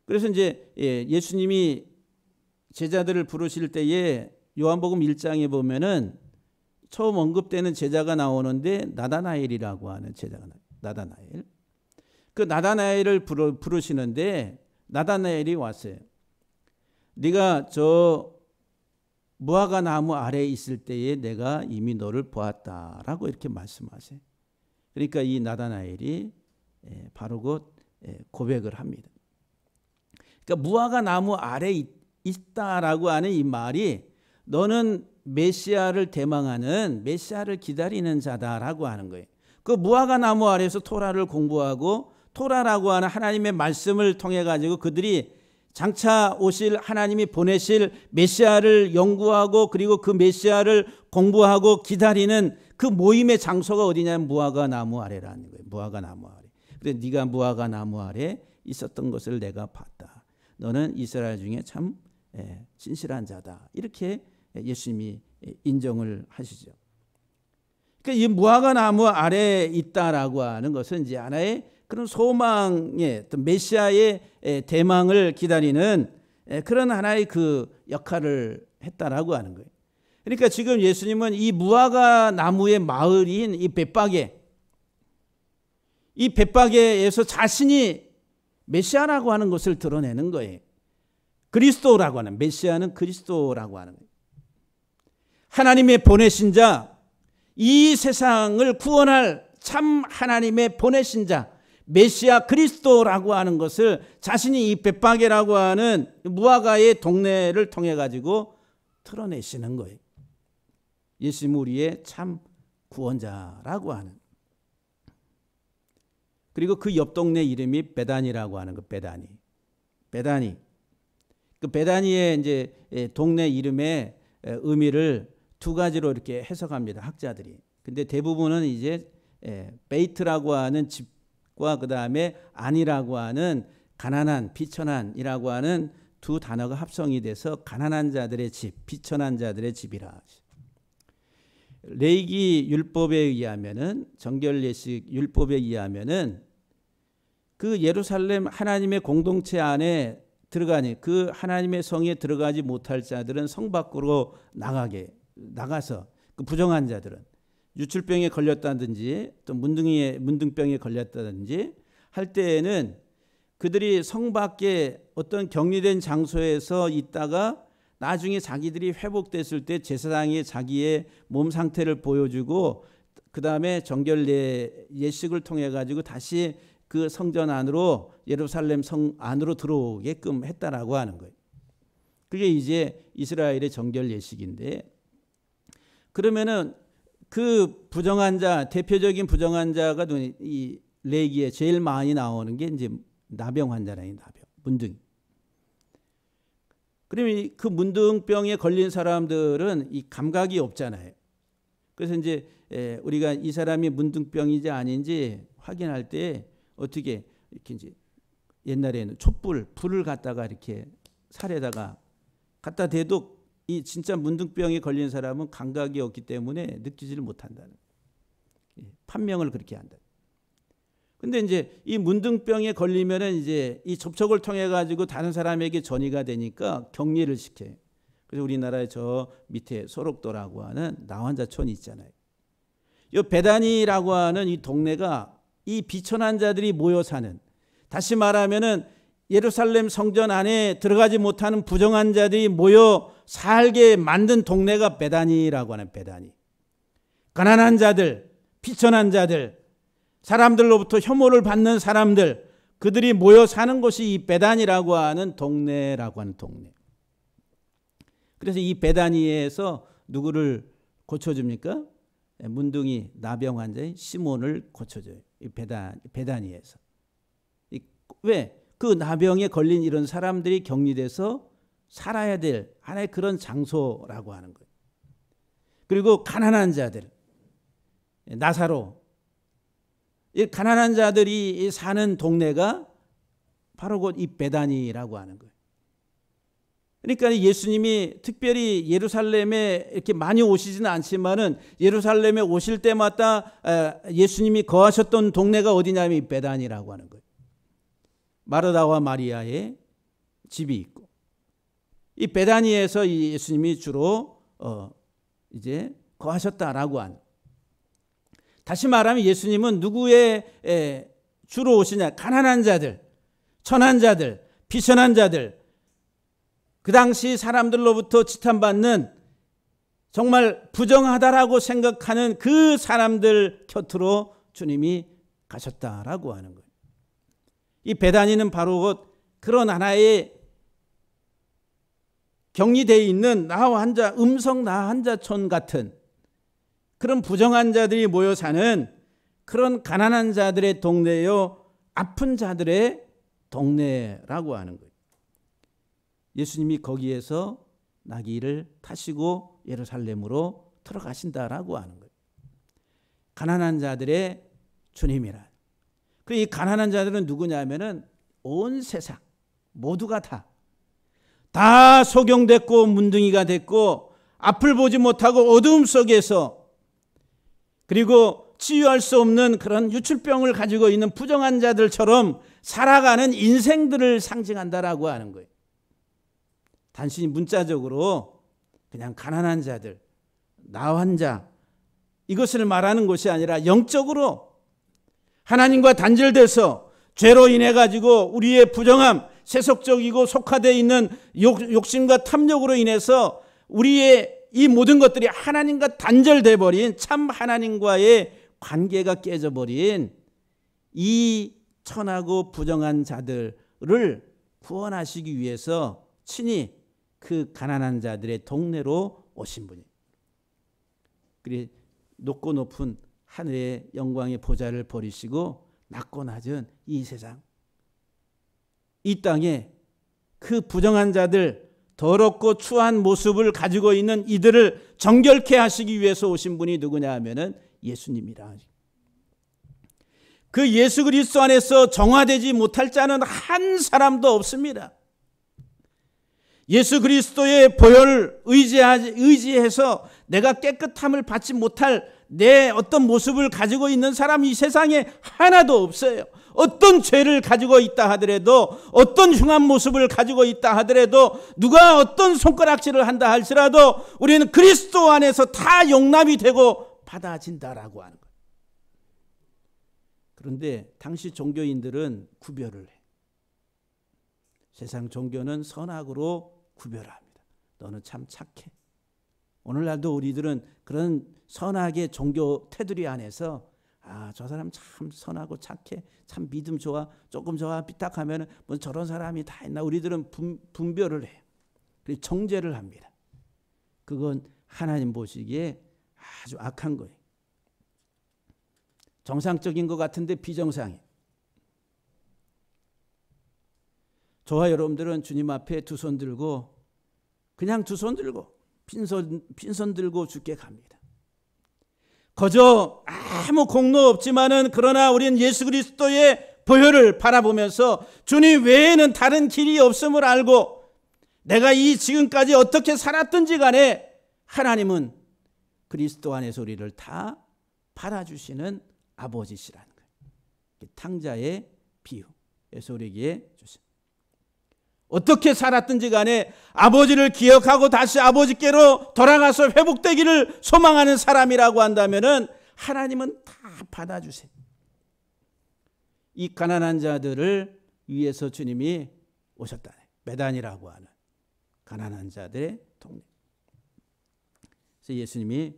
그래서 이제 예수님이 제자들을 부르실 때에 요한복음 1장에 보면은 처음 언급되는 제자가 나오는데 나다나엘이라고 하는 제자가 나다나엘. 그 나다나엘을 부르시는데 나다나엘이 왔어요. 네가 저 무화과 나무 아래에 있을 때에 내가 이미 너를 보았다라고 이렇게 말씀하세요. 그러니까 이 나다나엘이 바로 곧 고백을 합니다. 그러니까 무화과 나무 아래에 있다라고 하는 이 말이 너는 메시아를 대망하는, 메시아를 기다리는 자다라고 하는 거예요. 그 무화과 나무 아래에서 토라를 공부하고 토라라고 하는 하나님의 말씀을 통해 가지고 그들이 장차 오실 하나님이 보내실 메시아를 연구하고 그리고 그 메시아를 공부하고 기다리는 그 모임의 장소가 어디냐면 무화과 나무 아래라는 거예요. 무화과 나무 아래. 그래서 네가 무화과 나무 아래 있었던 것을 내가 봤다. 너는 이스라엘 중에 참 진실한 자다. 이렇게 예수님이 인정을 하시죠. 그러니까 이 무화과 나무 아래에 있다라고 하는 것은 이제 하나의 그런 소망의 메시아의 대망을 기다리는 그런 하나의 그 역할을 했다라고 하는 거예요. 그러니까 지금 예수님은 이 무화과 나무의 마을인 이 벳바게에서 자신이 메시아라고 하는 것을 드러내는 거예요. 그리스도라고 하는, 메시아는 그리스도라고 하는 거예요. 하나님의 보내신 자, 이 세상을 구원할 참 하나님의 보내신 자, 메시아 그리스도라고 하는 것을 자신이 이 벳바게라고 하는 무화과의 동네를 통해 가지고 드러내시는 거예요. 예수님 우리의 참 구원자라고 하는. 그리고 그 옆 동네 이름이 베다니라고 하는 거, 베다니. 그 베다니의 이제 동네 이름의 의미를 2가지로 이렇게 해석합니다, 학자들이. 근데 대부분은 이제 베이트라고 하는 집과 그 다음에 안이라고 하는 가난한, 비천한이라고 하는 2 단어가 합성이 돼서 가난한 자들의 집, 비천한 자들의 집이라. 레위기 율법에 의하면은, 정결 예식 율법에 의하면은 그 예루살렘 하나님의 공동체 안에 들어가니 그 하나님의 성에 들어가지 못할 자들은 성 밖으로 나가서 그 부정한 자들은 유출병에 걸렸다든지 또 문둥병에 걸렸다든지 할 때에는 그들이 성 밖에 어떤 격리된 장소에서 있다가 나중에 자기들이 회복됐을 때 제사장이 자기의 몸 상태를 보여주고 그 다음에 정결 예식을 통해 가지고 다시 그 성전 안으로, 예루살렘 성 안으로 들어오게끔 했다라고 하는 거예요. 그게 이제 이스라엘의 정결 예식인데, 그러면은 그 부정한 자, 대표적인 부정한 자가 이 레위기에 제일 많이 나오는 게 이제 나병 환자라니, 나병, 문둥이. 그러면 그 문둥병에 걸린 사람들은 이 감각이 없잖아요. 그래서 이제 우리가 이 사람이 문둥병인지 아닌지 확인할 때 어떻게 이렇게 이제 옛날에는 불을 갖다가 이렇게 살에다가 갖다 대도 이 진짜 문둥병에 걸린 사람은 감각이 없기 때문에 느끼지를 못한다는, 판명을 그렇게 한다. 근데 이제 이 문둥병에 걸리면은 이제 이 접촉을 통해 가지고 다른 사람에게 전이가 되니까 격리를 시켜요. 그래서 우리나라에 저 밑에 소록도라고 하는 나환자촌이 있잖아요. 이 베다니라고 하는 이 동네가 이 비천한 자들이 모여 사는, 다시 말하면은 예루살렘 성전 안에 들어가지 못하는 부정한 자들이 모여 살게 만든 동네가 베다니라고 하는, 베다니. 가난한 자들, 비천한 자들, 사람들로부터 혐오를 받는 사람들, 그들이 모여 사는 곳이 이 베다니라고 하는 동네라고 하는 동네. 그래서 이 베다니에서 누구를 고쳐줍니까? 문둥이 나병 환자인 시몬을 고쳐줘요. 이 베다니에서. 왜? 그 나병에 걸린 이런 사람들이 격리돼서 살아야 될 하나의 그런 장소라고 하는 거예요. 그리고 가난한 자들, 나사로, 이 가난한 자들이 사는 동네가 바로 곧 이 베다니라고 하는 거예요. 그러니까 예수님이 특별히 예루살렘에 이렇게 많이 오시지는 않지만은 예루살렘에 오실 때마다 예수님이 거하셨던 동네가 어디냐면 이 베다니라고 하는 거예요. 마르다와 마리아의 집이 있고, 이 베다니에서 예수님이 주로 이제 거하셨다라고 하는. 다시 말하면 예수님은 누구의 주로 오시냐? 가난한 자들, 천한 자들, 비천한 자들, 그 당시 사람들로부터 지탄받는 정말 부정하다라고 생각하는 그 사람들 곁으로 주님이 가셨다라고 하는 거예요. 이 베다니는 바로 그런 하나의 격리되어 있는 나환자, 음성 나환자촌 같은 그런 부정한 자들이 모여 사는 그런 가난한 자들의 동네요, 아픈 자들의 동네라고 하는 거예요. 예수님이 거기에서 나귀를 타시고 예루살렘으로 들어가신다라고 하는 거예요. 가난한 자들의 주님이라. 이 가난한 자들은 누구냐면은 온 세상 모두가 다 소경됐고 문둥이가 됐고 앞을 보지 못하고 어두움 속에서, 그리고 치유할 수 없는 그런 유출병을 가지고 있는 부정한 자들처럼 살아가는 인생들을 상징한다라고 하는 거예요. 단순히 문자적으로 그냥 가난한 자들, 나환자, 이것을 말하는 것이 아니라 영적으로 하나님과 단절돼서 죄로 인해 가지고 우리의 부정함, 세속적이고 속화되어 있는 욕심과 탐욕으로 인해서 우리의 이 모든 것들이 하나님과 단절돼 버린, 참 하나님과의 관계가 깨져버린 이 천하고 부정한 자들을 구원하시기 위해서 친히 그 가난한 자들의 동네로 오신 분이. 그리 높고 높은 하늘의 영광의 보좌를 버리시고 낮고 낮은 이 세상, 이 땅에 그 부정한 자들, 더럽고 추한 모습을 가지고 있는 이들을 정결케 하시기 위해서 오신 분이 누구냐 하면은 예수님이라. 그 예수 그리스도 안에서 정화되지 못할 자는 한 사람도 없습니다. 예수 그리스도의 보혈을 의지해서 내가 깨끗함을 받지 못할 내 어떤 모습을 가지고 있는 사람이 이 세상에 하나도 없어요. 어떤 죄를 가지고 있다 하더라도, 어떤 흉한 모습을 가지고 있다 하더라도, 누가 어떤 손가락질을 한다 할지라도 우리는 그리스도 안에서 다 용납이 되고 받아진다라고 하는 거예요. 그런데 당시 종교인들은 구별을 해. 세상 종교는 선악으로 구별합니다. 너는 참 착해. 오늘날도 우리들은 그런 선악의 종교 테두리 안에서 저 사람 참 선하고 착해, 참 믿음 좋아, 조금 좋아 삐딱하면 뭐 저런 사람이 다 있나, 우리들은 분별을 해요. 그리고 정죄를 합니다. 그건 하나님 보시기에 아주 악한 거예요. 정상적인 것 같은데 비정상해. 저와 여러분들은 주님 앞에 두 손 들고 그냥 두 손 들고 빈손 들고 주께 갑니다. 거저 아무 공로 없지만은 그러나 우리는 예수 그리스도의 보혈을 바라보면서 주님 외에는 다른 길이 없음을 알고 내가 이 지금까지 어떻게 살았든지 간에 하나님은 그리스도 안에서 우리를 다 받아주시는 아버지시라는 거예요. 탕자의 비유에서 우리에게 주신. 어떻게 살았든지 간에 아버지를 기억하고 다시 아버지께로 돌아가서 회복되기를 소망하는 사람이라고 한다면은 하나님은 다 받아주세요. 이 가난한 자들을 위해서 주님이 오셨다. 베단이라고 하는 가난한 자들의 동네. 그래서 예수님이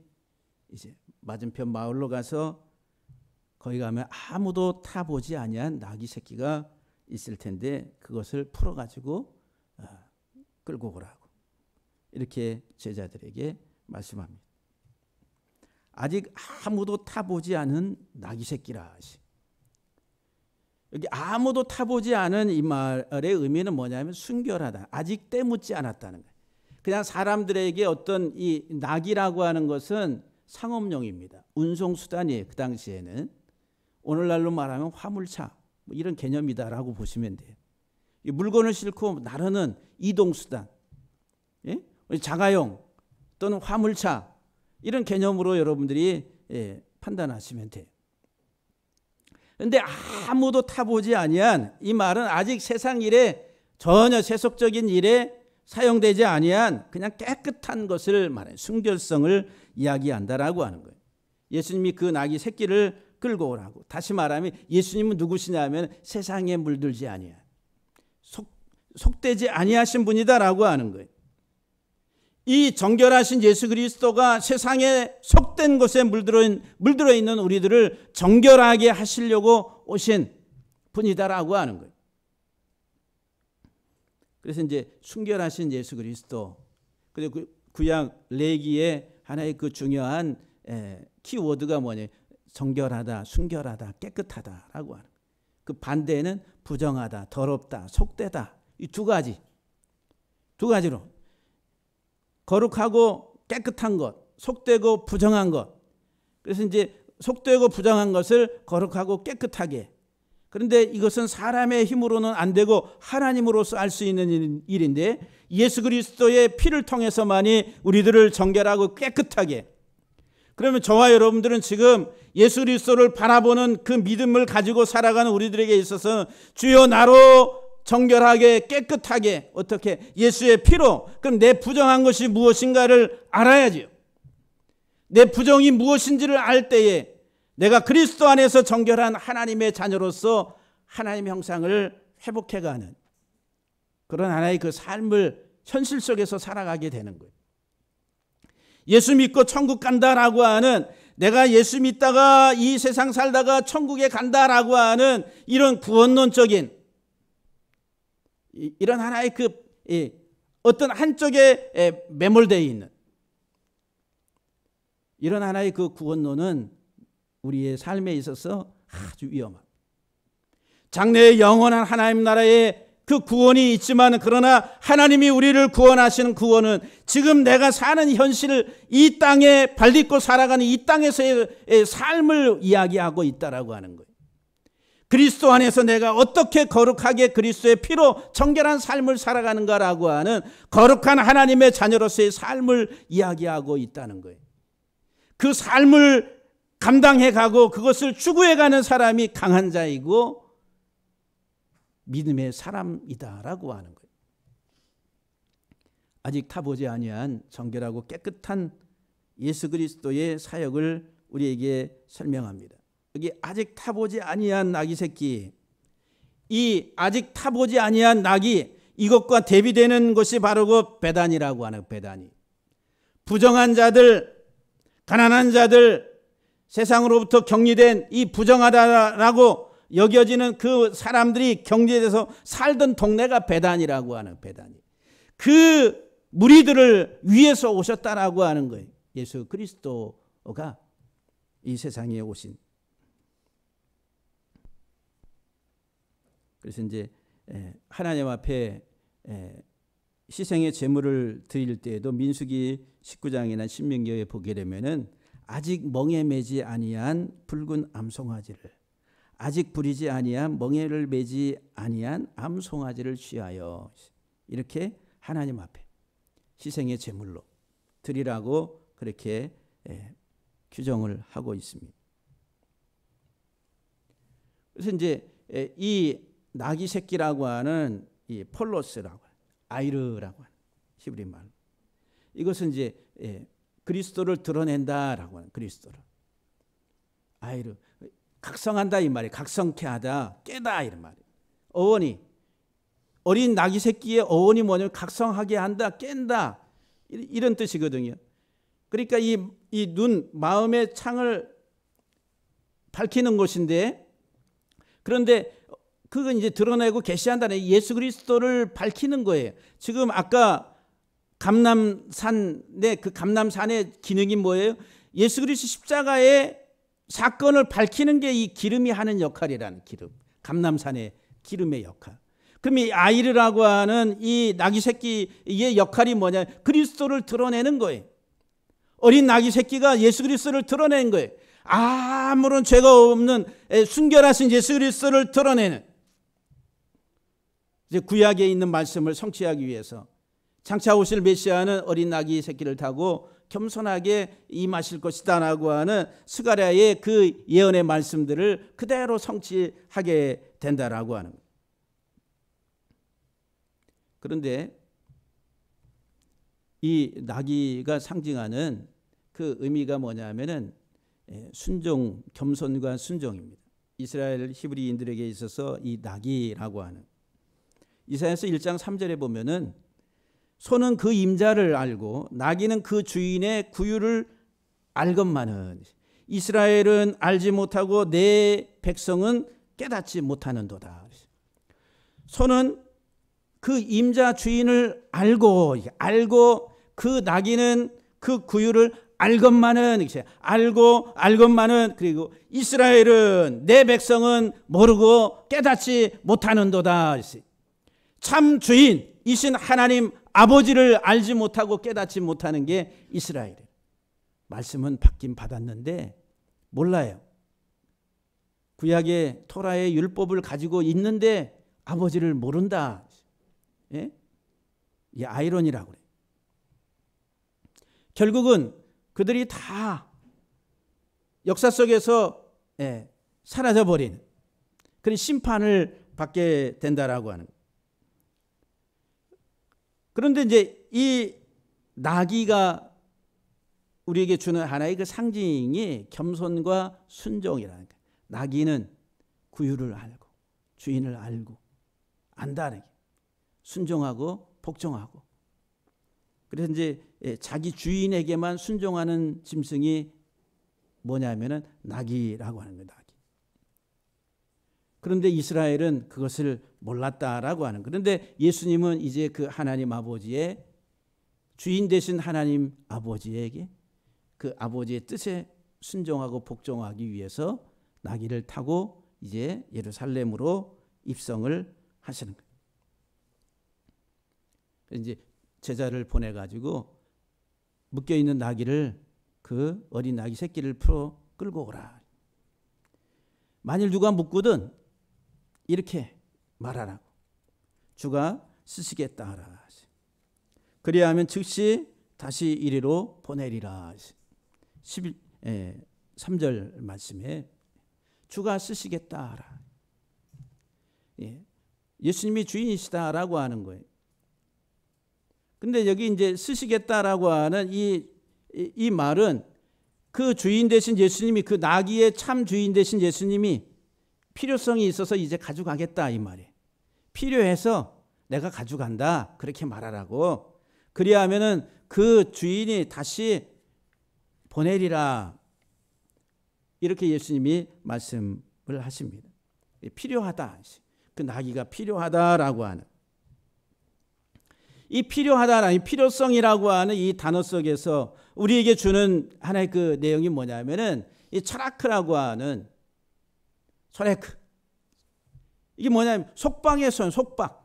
이제 맞은편 마을로 가서 거기 가면 아무도 타보지 아니한 나귀 새끼가 있을 텐데 그것을 풀어가지고 끌고 오라고 이렇게 제자들에게 말씀합니다. 아직 아무도 타보지 않은 나귀 새끼라 하시. 여기 아무도 타보지 않은 이 말의 의미는 뭐냐면 순결하다. 아직 때묻지 않았다는 거예요. 그냥 사람들에게 어떤 이 낙이라고 하는 것은 상업용입니다. 운송수단이에요. 그 당시에는. 오늘날로 말하면 화물차 뭐 이런 개념이다라고 보시면 돼요. 이 물건을 싣고 나르는 이동수단, 예? 자가용 또는 화물차 이런 개념으로 여러분들이 판단하시면 돼요. 그런데 아무도 타보지 아니한 이 말은 아직 세상 일에 전혀 세속적인 일에 사용되지 아니한 그냥 깨끗한 것을 말해요. 순결성을 이야기한다라고 하는 거예요. 예수님이 그 나귀 새끼를 끌고 오라고. 다시 말하면 예수님은 누구시냐면 세상에 물들지 아니한 속되지 아니하신 분이다라고 하는 거예요. 이 정결하신 예수 그리스도가 세상에 속된 것에 물들어 있는 우리들을 정결하게 하시려고 오신 분이다라고 하는 거예요. 그래서 이제 순결하신 예수 그리스도, 그리고 구약 레기의 하나의 그 중요한 키워드가 뭐냐? 정결하다, 순결하다, 깨끗하다라고 하는. 그 반대는 부정하다, 더럽다, 속되다. 이 두 가지로 거룩하고 깨끗한 것, 속되고 부정한 것. 그래서 이제 속되고 부정한 것을 거룩하고 깨끗하게. 그런데 이것은 사람의 힘으로는 안 되고 하나님으로서 할 수 있는 일인데 예수 그리스도의 피를 통해서만이 우리들을 정결하고 깨끗하게. 그러면 저와 여러분들은 지금 예수 그리스도를 바라보는 그 믿음을 가지고 살아가는 우리들에게 있어서 주여 나로 정결하게 깨끗하게 어떻게 예수의 피로. 그럼 내 부정한 것이 무엇인가를 알아야지요. 내 부정이 무엇인지를 알 때에 내가 그리스도 안에서 정결한 하나님의 자녀로서 하나님의 형상을 회복해가는 그런 하나의 그 삶을 현실 속에서 살아가게 되는 거예요. 예수 믿고 천국 간다라고 하는, 내가 예수 믿다가 이 세상 살다가 천국에 간다라고 하는 이런 구원론적인 이런 하나의 그 어떤 한쪽에 매몰되어 있는 이런 하나의 그 구원론은 우리의 삶에 있어서 아주 위험합니다. 장래의 영원한 하나님 나라의 그 구원이 있지만 그러나 하나님이 우리를 구원하시는 구원은 지금 내가 사는 현실을 이 땅에 발딛고 살아가는 이 땅에서의 삶을 이야기하고 있다라고 하는 거예요. 그리스도 안에서 내가 어떻게 거룩하게 그리스도의 피로 정결한 삶을 살아가는가라고 하는 거룩한 하나님의 자녀로서의 삶을 이야기하고 있다는 거예요. 그 삶을 감당해가고 그것을 추구해가는 사람이 강한 자이고 믿음의 사람이다라고 하는 거예요. 아직 타보지 아니한 정결하고 깨끗한 예수 그리스도의 사역을 우리에게 설명합니다. 여기 아직 타보지 아니한 나귀 새끼, 이 아직 타보지 아니한 나귀, 이것과 대비되는 것이 바로 그 베단이라고 하는 베단이. 부정한 자들, 가난한 자들, 세상으로부터 격리된 이 부정하다라고 여겨지는 그 사람들이 격리돼서 살던 동네가 베단이라고 하는 베단이. 그 무리들을 위해서 오셨다라고 하는 거예요. 예수 그리스도가 이 세상에 오신. 그래서 이제 하나님 앞에 희생의 제물을 드릴 때에도 민수기 19장이나 신명기에 보게 되면은 아직 멍에 매지 아니한 붉은 암송아지를, 아직 부리지 아니한 멍에를 매지 아니한 암송아지를 취하여 이렇게 하나님 앞에 희생의 제물로 드리라고 그렇게 규정을 하고 있습니다. 그래서 이제 이 나귀 새끼라고 하는 이 폴로스라고 하는, 아이르라고 하는 히브리 말, 이것은 이제 그리스도를 드러낸다라고 하는, 그리스도를 아이르, 각성한다 이 말이에요. 각성케 하다, 깨다 이런 말이에요. 어원이, 어린 나귀 새끼의 어원이 뭐냐면 각성하게 한다, 깬다 이런 뜻이거든요. 그러니까 이 눈, 마음의 창을 밝히는 것인데, 그런데 그건 이제 드러내고 계시한다는 예수 그리스도를 밝히는 거예요. 지금 아까 감람산의 그 감람산의 기능이 뭐예요? 예수 그리스도 십자가의 사건을 밝히는 게 이 기름이 하는 역할이라는, 기름, 감람산의 기름의 역할. 그럼 이 아이르라고 하는 이 나귀 새끼의 역할이 뭐냐? 그리스도를 드러내는 거예요. 어린 나귀 새끼가 예수 그리스도를 드러내는 거예요. 아무런 죄가 없는 순결하신 예수 그리스도를 드러내는, 이제 구약에 있는 말씀을 성취하기 위해서 장차 오실 메시아는 어린 나귀 새끼를 타고 겸손하게 임하실 것이다라고 하는 스가랴의 그 예언의 말씀들을 그대로 성취하게 된다라고 하는 거예요. 그런데 이 나귀가 상징하는 그 의미가 뭐냐면은 순종, 겸손과 순종입니다. 이스라엘 히브리인들에게 있어서 이 나귀라고 하는, 이사야서 1장 3절에 보면은 소는 그 임자를 알고 나귀는 그 주인의 구유를 알건만은 이스라엘은 알지 못하고 내 백성은 깨닫지 못하는도다. 소는 그 임자 주인을 알고 그 나귀는 그 구유를 알건만은, 알건만은, 그리고 이스라엘은, 내 백성은 모르고 깨닫지 못하는도다. 참 주인이신 하나님 아버지를 알지 못하고 깨닫지 못하는 게 이스라엘이에요. 말씀은 받긴 받았는데 몰라요. 구약의 토라의 율법을 가지고 있는데 아버지를 모른다. 예? 이 아이러니라고 그래요. 결국은 그들이 다 역사 속에서 사라져버린 그런 심판을 받게 된다라고 하는 거예요. 그런데 이제 이 나귀가 우리에게 주는 하나의 그 상징이 겸손과 순종이라는 거예요. 나귀는 구유를 알고 주인을 알고 안다는 게, 순종하고 복종하고, 그래서 이제 자기 주인에게만 순종하는 짐승이 뭐냐면은 나귀라고 하는 거예요. 나귀. 그런데 이스라엘은 그것을 몰랐다라고 하는. 그런데 예수님은 이제 그 하나님 아버지의 주인 되신 하나님 아버지에게 그 아버지의 뜻에 순종하고 복종하기 위해서 나귀를 타고 이제 예루살렘으로 입성을 하시는 거예요. 이제 제자를 보내 가지고 묶여 있는 나귀를, 그 어린 나귀 새끼를 풀어 끌고 오라. 만일 누가 묻거든 이렇게 말하라고. 주가 쓰시겠다 하라. 그리하면 즉시 다시 이리로 보내리라. 3절 말씀에 주가 쓰시겠다 하라. 예수님이 주인이시다라고 하는 거예요. 근데 여기 이제 쓰시겠다라고 하는 이 말은 그 주인 되신 예수님이, 그 나귀의 참 주인 되신 예수님이 필요성이 있어서 이제 가져가겠다 이 말이에요. 필요해서 내가 가져간다 그렇게 말하라고. 그리하면은 그 주인이 다시 보내리라 이렇게 예수님이 말씀을 하십니다. 필요하다, 그 나귀가 필요하다라고 하는, 이 필요하다라는 필요성이라고 하는 이 단어 속에서 우리에게 주는 하나의 그 내용이 뭐냐면은 이 차라크라고 하는, 차라크, 이게 뭐냐면 속박의 손, 속박.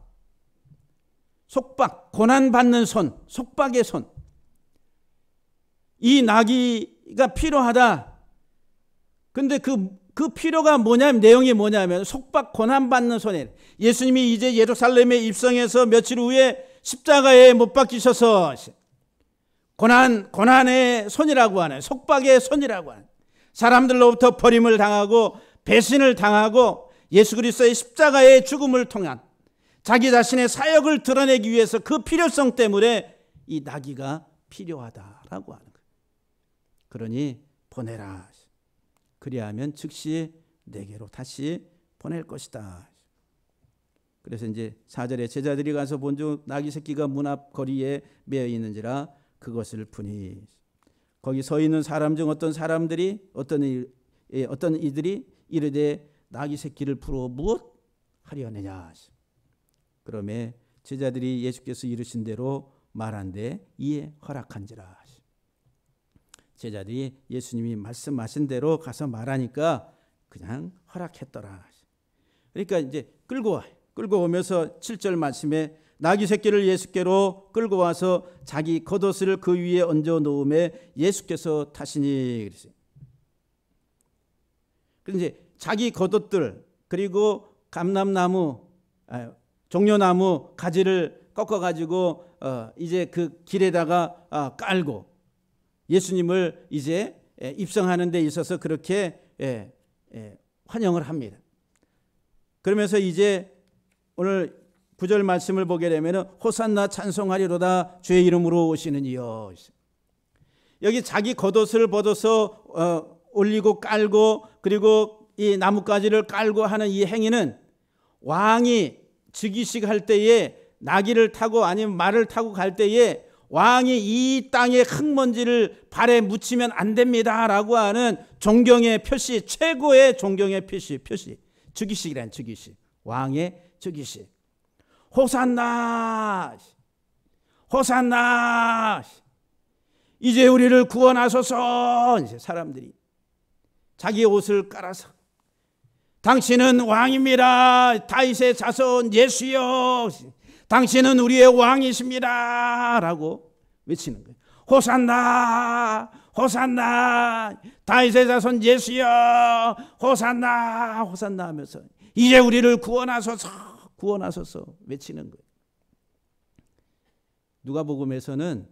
속박, 고난받는 손, 속박의 손. 이 나귀가 필요하다. 근데 그 필요가 뭐냐면, 내용이 뭐냐면 속박, 고난받는 손에, 예수님이 이제 예루살렘에 입성해서 며칠 후에 십자가에 못 박히셔서 고난의 손이라고 하는, 속박의 손이라고 하는, 사람들로부터 버림을 당하고 배신을 당하고 예수 그리스도의 십자가의 죽음을 통한 자기 자신의 사역을 드러내기 위해서 그 필요성 때문에 이 나귀가 필요하다라고 하는 거예요. 그러니 보내라. 그리하면 즉시 내게로 다시 보낼 것이다. 그래서 이제 4절에 제자들이 가서 본즉 나귀 새끼가 문 앞 거리에 매어 있는지라 그것을 보니, 거기 서 있는 사람 중 어떤 사람들이 어떤 이들이 이르되 나귀 새끼를 풀어 무엇 하려느냐. 그러면 제자들이 예수께서 이르신 대로 말한데 이에 허락한지라. 제자들이 예수님이 말씀하신 대로 가서 말하니까 그냥 허락했더라. 그러니까 이제 끌고 오면서 7절 말씀에 나귀 새끼를 예수께로 끌고 와서 자기 겉옷을 그 위에 얹어 놓음에 예수께서 타시니 그랬어요. 그래서 이제 자기 겉옷들, 그리고 감람나무, 종려나무 가지를 꺾어 가지고 이제 그 길에다가 깔고 예수님을 이제 입성하는 데 있어서 그렇게 환영을 합니다. 그러면서 이제 오늘 9절 말씀을 보게 되면 호산나 찬송하리로다 주의 이름으로 오시는 이여. 여기 자기 겉옷을 벗어서 올리고 깔고 그리고 이 나뭇가지를 깔고 하는 이 행위는 왕이 즉위식 할 때에 나귀를 타고 아니면 말을 타고 갈 때에 왕이 이 땅의 흙먼지를 발에 묻히면 안 됩니다라고 하는 존경의 표시, 최고의 존경의 표시. 즉위식이란 즉위식. 왕의 즉위식. 호산나, 호산나, 이제 우리를 구원하소서. 이제 사람들이 자기 옷을 깔아서 당신은 왕입니다. 다윗의 자손 예수여, 당신은 우리의 왕이십니다 라고 외치는 거예요. 호산나, 호산나, 다윗의 자손 예수여, 호산나, 호산나 하면서 이제 우리를 구원하소서, 구원하소서 외치는 거예요. 누가복음에서는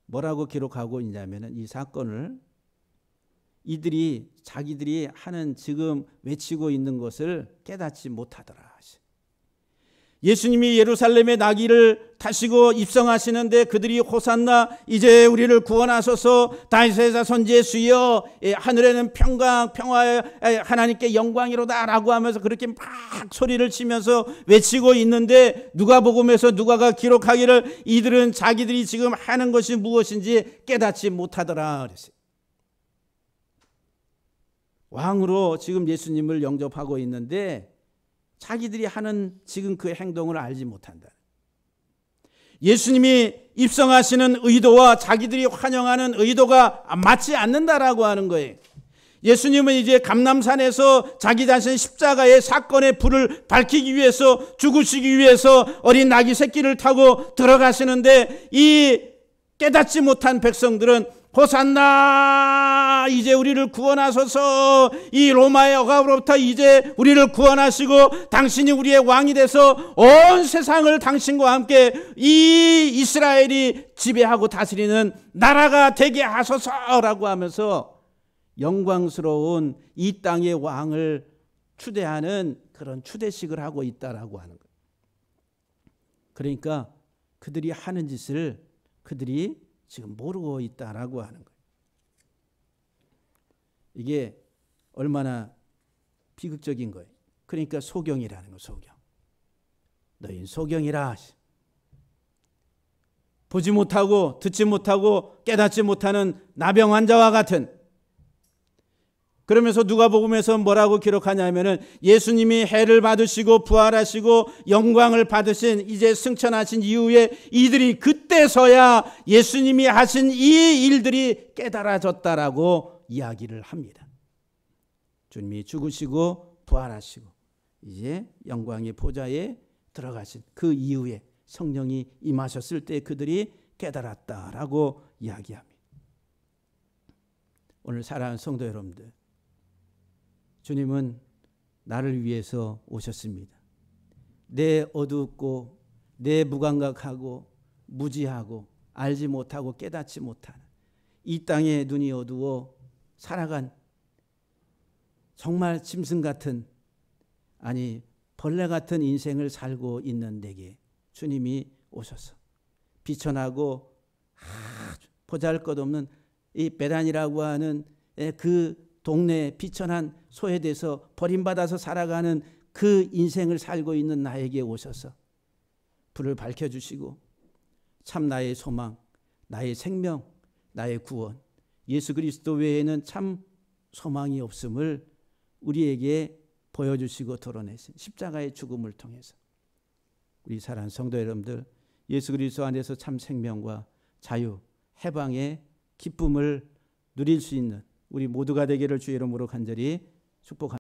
뭐라고 기록하고 있냐면은 이 사건을 이들이 자기들이 하는 지금 외치고 있는 것을 깨닫지 못하더라. 예수님이 예루살렘의 나귀를 타시고 입성하시는데 그들이 호산나, 이제 우리를 구원하소서, 다윗의 자손 예수여, 하늘에는 평강 평화에 하나님께 영광이로다 라고 하면서 그렇게 막 소리를 치면서 외치고 있는데 누가복음에서 누가가 기록하기를 이들은 자기들이 지금 하는 것이 무엇인지 깨닫지 못하더라 그랬어요. 왕으로 지금 예수님을 영접하고 있는데 자기들이 하는 지금 그 행동을 알지 못한다. 예수님이 입성하시는 의도와 자기들이 환영하는 의도가 맞지 않는다라고 하는 거예요. 예수님은 이제 감람산에서 자기 자신 십자가의 사건의 불을 밝히기 위해서, 죽으시기 위해서 어린 나귀 새끼를 타고 들어가시는데 이 깨닫지 못한 백성들은 호산나, 이제 우리를 구원하소서, 이 로마의 억압으로부터 이제 우리를 구원하시고 당신이 우리의 왕이 돼서 온 세상을 당신과 함께 이 이스라엘이 지배하고 다스리는 나라가 되게 하소서라고 하면서 영광스러운 이 땅의 왕을 추대하는 그런 추대식을 하고 있다라고 하는 거예요. 그러니까 그들이 하는 짓을 그들이 지금 모르고 있다라고 하는 거예요. 이게 얼마나 비극적인 거예요. 그러니까 소경이라는 거, 소경. 너희는 소경이라. 보지 못하고 듣지 못하고 깨닫지 못하는 나병 환자와 같은. 그러면서 누가복음에서 뭐라고 기록하냐면은 예수님이 해를 받으시고 부활하시고 영광을 받으신 이제 승천하신 이후에 이들이 그때서야 예수님이 하신 이 일들이 깨달아졌다라고 이야기를 합니다. 주님이 죽으시고 부활하시고 이제 영광의 보좌에 들어가신 그 이후에 성령이 임하셨을 때 그들이 깨달았다라고 이야기합니다. 오늘 사랑하는 성도 여러분들, 주님은 나를 위해서 오셨습니다. 내 어둡고 내 무감각하고 무지하고 알지 못하고 깨닫지 못하는 이 땅의 눈이 어두워 살아간 정말 짐승 같은, 아니 벌레 같은 인생을 살고 있는 내게 주님이 오셔서 비천하고 보잘것없는 이 베란이라고 하는 그 동네에 비천한 소외돼서 버림받아서 살아가는 그 인생을 살고 있는 나에게 오셔서 불을 밝혀주시고 참 나의 소망, 나의 생명, 나의 구원, 예수 그리스도 외에는 참 소망이 없음을 우리에게 보여주시고 드러내신 십자가의 죽음을 통해서 우리 사랑하는 성도 여러분들, 예수 그리스도 안에서 참 생명과 자유, 해방의 기쁨을 누릴 수 있는 우리 모두가 되기를 주의 이름으로 간절히 축복합니다.